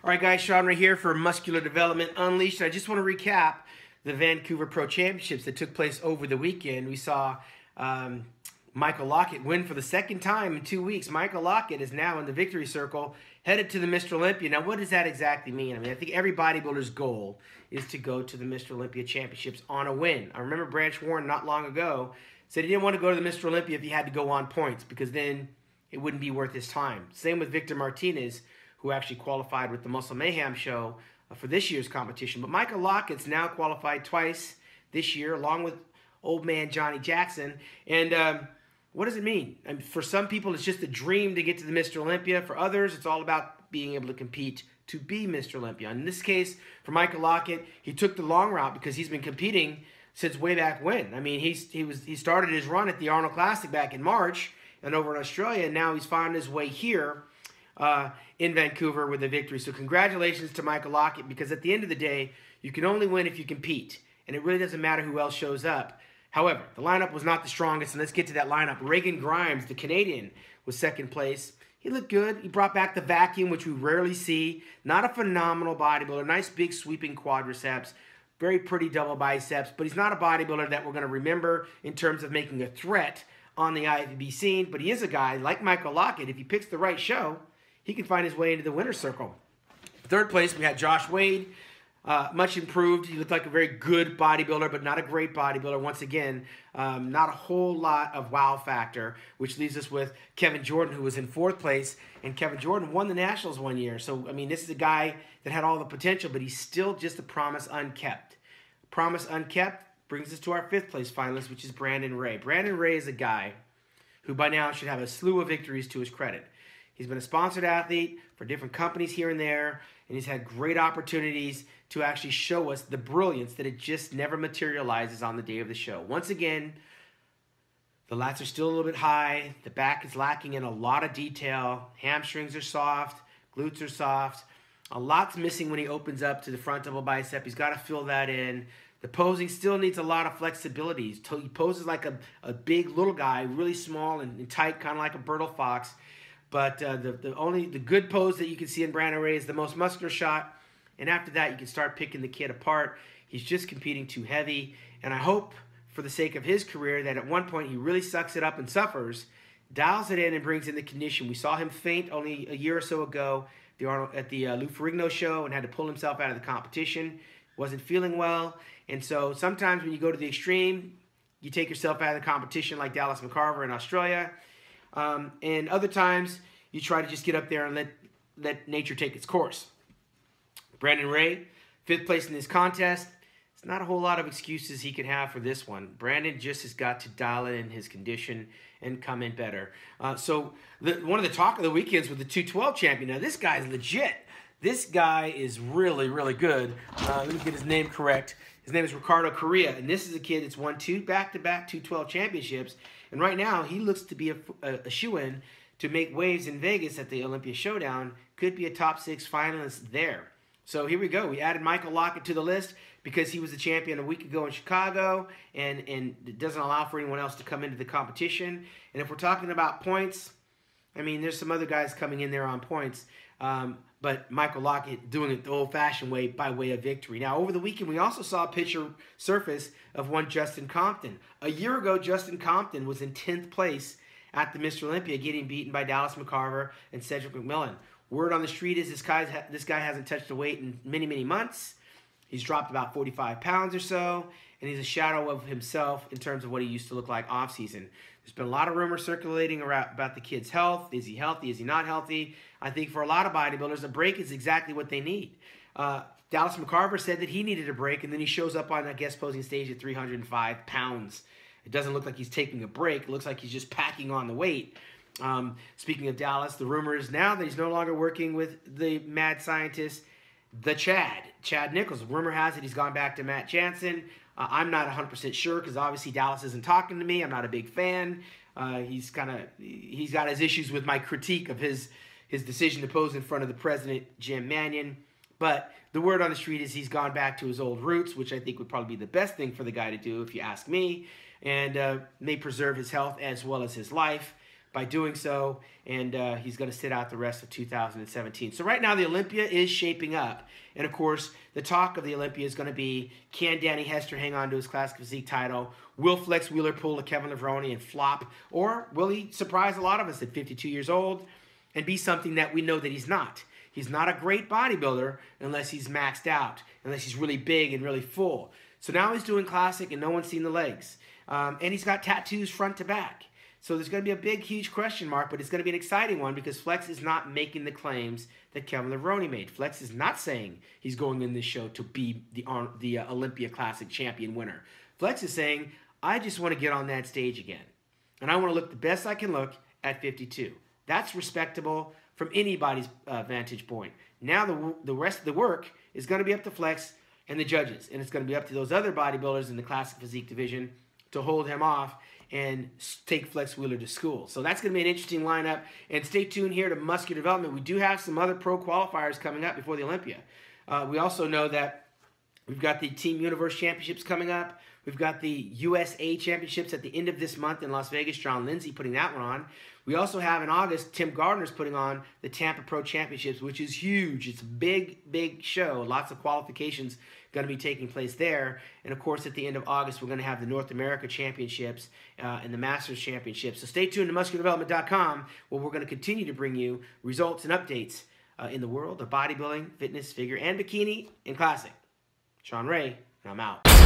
All right, guys, Shawn Ray here for Muscular Development Unleashed. I just want to recap the Vancouver Pro Championships that took place over the weekend. We saw Michael Lockett win for the second time in 2 weeks. Michael Lockett is now in the victory circle, headed to the Mr. Olympia. Now, what does that exactly mean? I mean, I think every bodybuilder's goal is to go to the Mr. Olympia Championships on a win. I remember Branch Warren not long ago said he didn't want to go to the Mr. Olympia if he had to go on points, because then it wouldn't be worth his time. Same with Victor Martinez, who actually qualified with the Muscle Mayhem show for this year's competition. But Michael Lockett's now qualified twice this year, along with old man Johnny Jackson. And what does it mean? I mean, for some people, it's just a dream to get to the Mr. Olympia. For others, it's all about being able to compete to be Mr. Olympia. In this case, for Michael Lockett, he took the long route because he's been competing since way back when. I mean, he started his run at the Arnold Classic back in March and over in Australia, and now he's found his way here in Vancouver with a victory. So congratulations to Michael Lockett, because at the end of the day, you can only win if you compete, and it really doesn't matter who else shows up. However, the lineup was not the strongest, and let's get to that lineup. Reagan Grimes, the Canadian, was second place. He looked good. He brought back the vacuum, which we rarely see. Not a phenomenal bodybuilder. Nice big sweeping quadriceps. Very pretty double biceps, but he's not a bodybuilder that we're going to remember in terms of making a threat on the IFBB scene. But he is a guy, like Michael Lockett, if he picks the right show, he can find his way into the winner's circle. Third place, we had Josh Wade. Much improved. He looked like a very good bodybuilder, but not a great bodybuilder. Once again, not a whole lot of wow factor, which leaves us with Kevin Jordan, who was in fourth place. And Kevin Jordan won the Nationals one year. So, I mean, this is a guy that had all the potential, but he's still just a promise unkept. Promise unkept brings us to our fifth place finalist, which is Brandon Ray. Brandon Ray is a guy who by now should have a slew of victories to his credit. He's been a sponsored athlete for different companies here and there, and he's had great opportunities to actually show us the brilliance that it just never materializes on the day of the show. Once again, the lats are still a little bit high. The back is lacking in a lot of detail. Hamstrings are soft. Glutes are soft. A lot's missing when he opens up to the front double bicep. He's got to fill that in. The posing still needs a lot of flexibility. He poses like a big little guy, really small and tight, kind of like a Bertle Fox. But the good pose that you can see in Brandon Ray is the most muscular shot. And after that, you can start picking the kid apart. He's just competing too heavy. And I hope, for the sake of his career, that at one point he really sucks it up and suffers, dials it in and brings in the condition. We saw him faint only a year or so ago at the Lou Ferrigno show and had to pull himself out of the competition. Wasn't feeling well. And so sometimes when you go to the extreme, you take yourself out of the competition, like Dallas McCarver in Australia. And other times, you try to just get up there and let nature take its course. Brandon Ray, fifth place in this contest. It's not a whole lot of excuses he can have for this one. Brandon just has got to dial in his condition and come in better. So one of the talk of the weekends with the 212 champion. Now, this guy's legit. This guy is really, really good. Let me get his name correct. His name is Ricardo Correa, and this is a kid that's won two back-to-back 212 championships. And right now, he looks to be a shoo-in to make waves in Vegas at the Olympia Showdown. Could be a top 6 finalist there. So here we go. We added Michael Lockett to the list because he was the champion a week ago in Chicago, and it doesn't allow for anyone else to come into the competition. And if we're talking about points, I mean, there's some other guys coming in there on points. But Michael Lockett doing it the old-fashioned way by way of victory. Now, over the weekend, we also saw a picture surface of one Justin Compton. A year ago, Justin Compton was in 10th place at the Mr. Olympia, getting beaten by Dallas McCarver and Cedric McMillan. Word on the street is this guy hasn't touched a weight in many, many months. He's dropped about 45 pounds or so, and he's a shadow of himself in terms of what he used to look like off-season. There's been a lot of rumors circulating about the kid's health. Is he healthy? Is he not healthy? I think for a lot of bodybuilders, a break is exactly what they need. Dallas McCarver said that he needed a break, and then he shows up on a guest posing stage at 305 pounds. It doesn't look like he's taking a break. It looks like he's just packing on the weight. Speaking of Dallas, the rumor is now that he's no longer working with the mad scientist, Chad Nichols. Rumor has it he's gone back to Matt Jansen. I'm not 100% sure because obviously Dallas isn't talking to me. I'm not a big fan. He's got his issues with my critique of his decision to pose in front of the president, Jim Mannion. But the word on the street is he's gone back to his old roots, which I think would probably be the best thing for the guy to do, if you ask me, and may preserve his health as well as his life by doing so, and he's going to sit out the rest of 2017. So right now the Olympia is shaping up, and of course the talk of the Olympia is going to be, can Danny Hester hang on to his classic physique title? Will Flex Wheeler pull a Kevin Levrone and flop, or will he surprise a lot of us at 52 years old and be something that we know that he's not? He's not a great bodybuilder unless he's maxed out, unless he's really big and really full. So now he's doing classic and no one's seen the legs. And he's got tattoos front to back. So there's going to be a big, huge question mark, but it's going to be an exciting one because Flex is not making the claims that Kevin Levrone made. Flex is not saying he's going in this show to be the Olympia Classic champion winner. Flex is saying, I just want to get on that stage again. And I want to look the best I can look at 52. That's respectable from anybody's vantage point. Now the rest of the work is going to be up to Flex and the judges. And it's going to be up to those other bodybuilders in the classic physique division to hold him off and take Flex Wheeler to school. So that's going to be an interesting lineup. And stay tuned here to Muscular Development. We do have some other pro qualifiers coming up before the Olympia. We also know that we've got the Team Universe Championships coming up. We've got the USA Championships at the end of this month in Las Vegas. John Lindsay putting that one on. We also have in August, Tim Gardner's putting on the Tampa Pro Championships, which is huge. It's a big, big show. Lots of qualifications going to be taking place there. And of course, at the end of August, we're going to have the North America Championships and the Masters Championships. So stay tuned to musculardevelopment.com, where we're going to continue to bring you results and updates in the world of bodybuilding, fitness, figure, and bikini and classic. Shawn Ray, and I'm out.